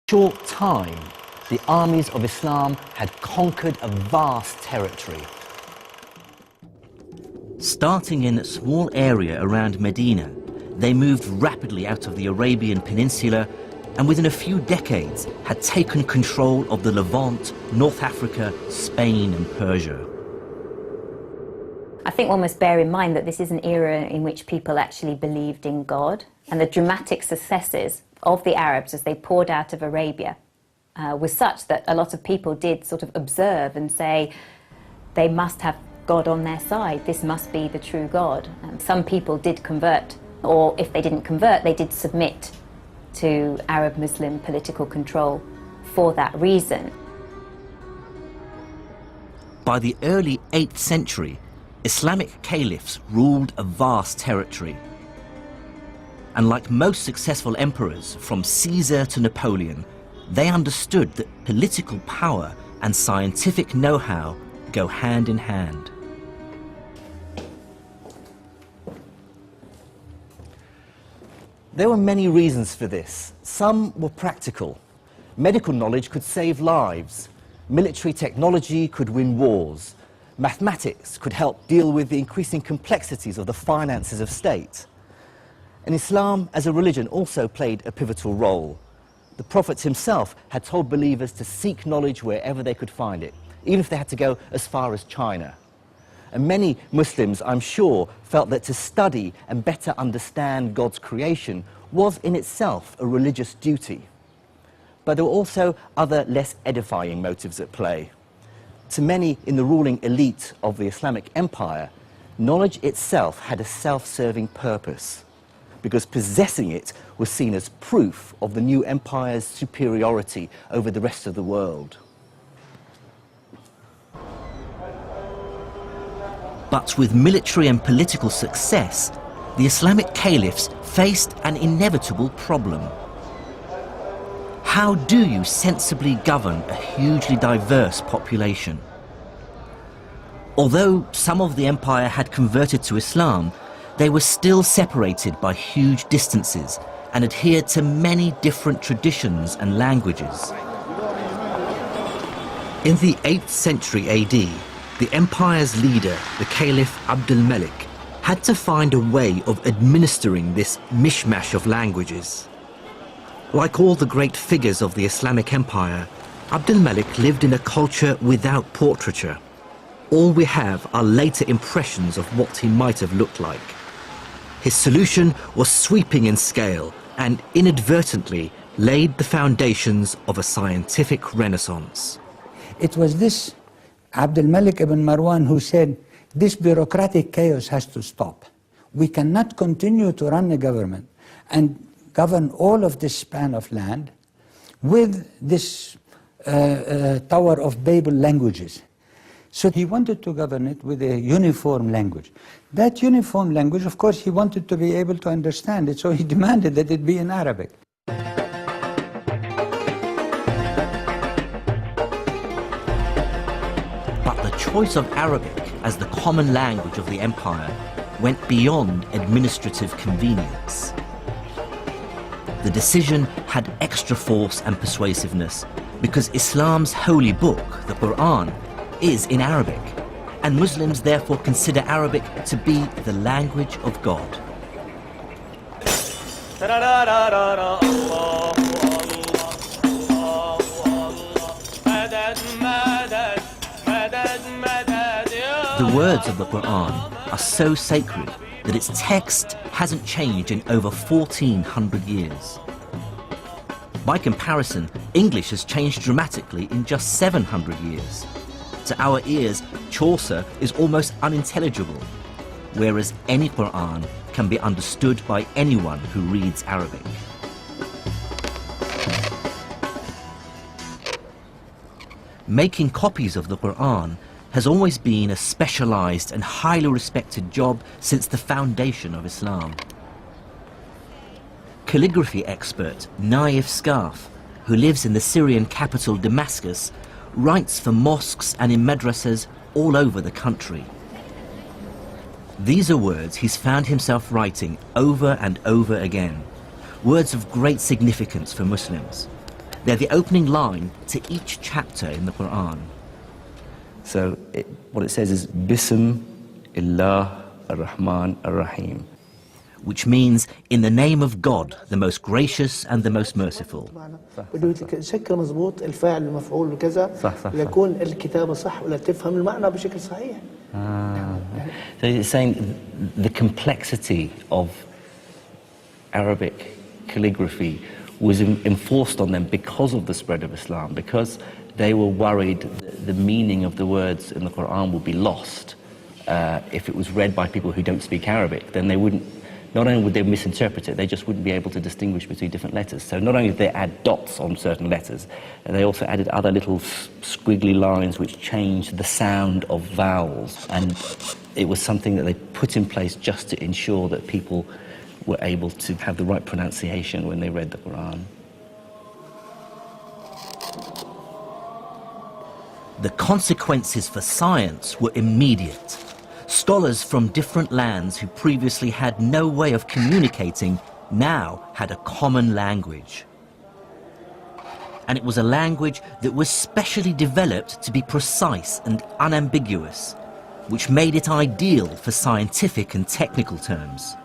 Short time, the armies of Islam had conquered a vast territory. Starting in a small area around Medina, they moved rapidly out of the Arabian Peninsula and within a few decades had taken control of the Levant, North Africa, Spain and Persia. I think one must bear in mind that this is an era in which people actually believed in God, and the dramatic successes of the Arabs as they poured out of Arabia was such that a lot of people did sort of observe and say they must have God on their side, this must be the true God. Some people did convert, or if they didn't convert, they did submit to Arab Muslim political control for that reason. By the early 8th century, Islamic caliphs ruled a vast territory. And like most successful emperors, from Caesar to Napoleon, they understood that political power and scientific know-how go hand in hand. There were many reasons for this. Some were practical. Medical knowledge could save lives. Military technology could win wars. Mathematics could help deal with the increasing complexities of the finances of state. And Islam as a religion also played a pivotal role. The Prophet himself had told believers to seek knowledge wherever they could find it, even if they had to go as far as China. And many Muslims, I'm sure, felt that to study and better understand God's creation was in itself a religious duty. But there were also other less edifying motives at play. To many in the ruling elite of the Islamic Empire, knowledge itself had a self-serving purpose, because possessing it was seen as proof of the new empire's superiority over the rest of the world. But with military and political success, the Islamic caliphs faced an inevitable problem. How do you sensibly govern a hugely diverse population? Although some of the empire had converted to Islam, they were still separated by huge distances and adhered to many different traditions and languages. In the 8th century AD, the empire's leader, the Caliph Abd al-Malik, had to find a way of administering this mishmash of languages. Like all the great figures of the Islamic Empire, Abd al-Malik lived in a culture without portraiture. All we have are later impressions of what he might have looked like. His solution was sweeping in scale and inadvertently laid the foundations of a scientific renaissance. It was this Abd al-Malik ibn Marwan who said, this bureaucratic chaos has to stop. We cannot continue to run a government and govern all of this span of land with this Tower of Babel languages. So he wanted to govern it with a uniform language. That uniform language, of course, he wanted to be able to understand it, so he demanded that it be in Arabic. But the choice of Arabic as the common language of the empire went beyond administrative convenience. The decision had extra force and persuasiveness because Islam's holy book, the Quran, is in Arabic, and Muslims therefore consider Arabic to be the language of God. The words of the Quran are so sacred that its text hasn't changed in over 1400 years. By comparison, English has changed dramatically in just 700 years. To our ears, Chaucer is almost unintelligible, whereas any Quran can be understood by anyone who reads Arabic. Making copies of the Quran has always been a specialized and highly respected job since the foundation of Islam. Calligraphy expert Naif Scarf, who lives in the Syrian capital Damascus, writes for mosques and in madrasas all over the country. These are words he's found himself writing over and over again, words of great significance for Muslims. They're the opening line to each chapter in the Quran. So what it says is Bism illah ar-Rahman ar-Rahim, which means in the name of God, the most gracious and the most merciful. بده شكل مضبوط الفاعل المفعول وكذا ليكون الكتابة صح ولا تفهم المعنى بشكل صحيح. So it's saying the complexity of Arabic calligraphy was enforced on them because of the spread of Islam, because they were worried the meaning of the words in the Quran would be lost if it was read by people who don't speak Arabic. Then they wouldn't, not only would they misinterpret it, they just wouldn't be able to distinguish between different letters. So not only did they add dots on certain letters, they also added other little squiggly lines which changed the sound of vowels. And it was something that they put in place just to ensure that people were able to have the right pronunciation when they read the Quran. The consequences for science were immediate. Scholars from different lands who previously had no way of communicating now had a common language. And it was a language that was specially developed to be precise and unambiguous, which made it ideal for scientific and technical terms.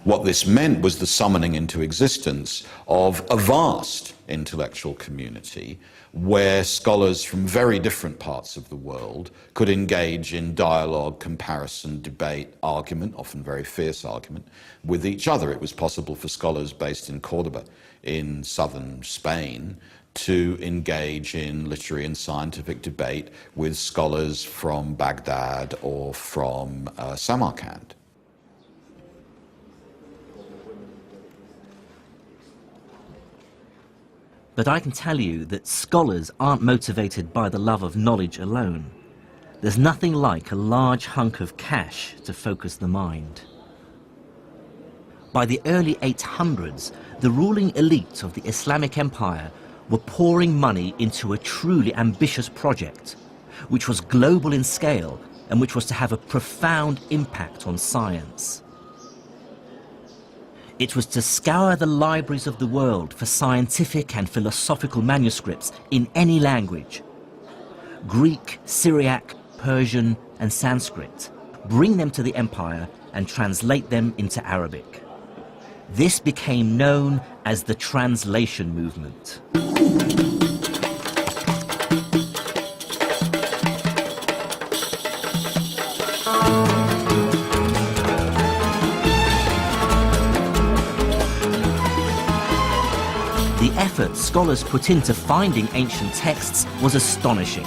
What this meant was the summoning into existence of a vast intellectual community where scholars from very different parts of the world could engage in dialogue, comparison, debate, argument, often very fierce argument, with each other. It was possible for scholars based in Cordoba in southern Spain to engage in literary and scientific debate with scholars from Baghdad or from Samarkand. But I can tell you that scholars aren't motivated by the love of knowledge alone. There's nothing like a large hunk of cash to focus the mind. By the early 800s, the ruling elite of the Islamic Empire were pouring money into a truly ambitious project, which was global in scale and which was to have a profound impact on science. It was to scour the libraries of the world for scientific and philosophical manuscripts in any language. Greek, Syriac, Persian and Sanskrit. Bring them to the empire and translate them into Arabic. This became known as the translation movement. The effort scholars put into finding ancient texts was astonishing.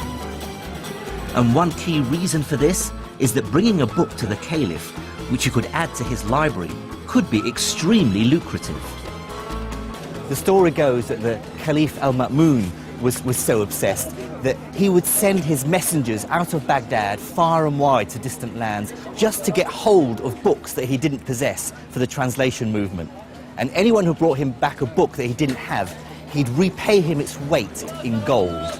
And one key reason for this is that bringing a book to the caliph, which he could add to his library, could be extremely lucrative. The story goes that the Caliph al-Ma'mun was so obsessed that he would send his messengers out of Baghdad far and wide to distant lands just to get hold of books that he didn't possess for the translation movement. And anyone who brought him back a book that he didn't have, he'd repay him its weight in gold.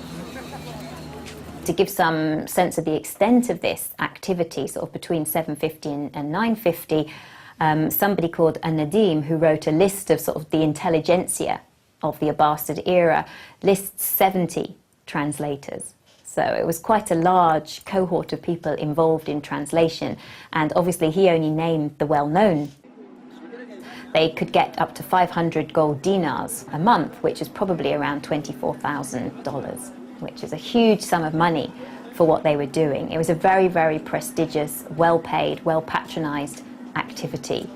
To give some sense of the extent of this activity, sort of between 750 and 950, somebody called An-Nadim, who wrote a list of sort of the intelligentsia of the Abbasid era, lists 70 translators. So it was quite a large cohort of people involved in translation, and obviously he only named the well-known. They could get up to 500 gold dinars a month, which is probably around $24,000, which is a huge sum of money for what they were doing. It was a very, very prestigious, well-paid, well-patronized activity.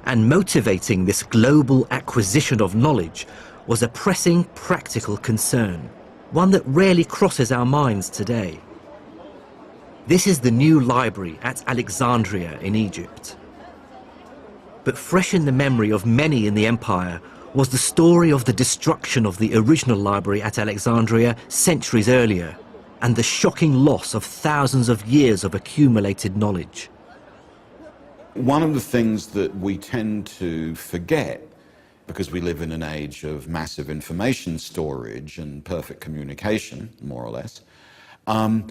And motivating this global acquisition of knowledge was a pressing practical concern, one that rarely crosses our minds today. This is the new library at Alexandria in Egypt. But fresh in the memory of many in the empire was the story of the destruction of the original library at Alexandria centuries earlier, and the shocking loss of thousands of years of accumulated knowledge. One of the things that we tend to forget, because we live in an age of massive information storage and perfect communication, more or less,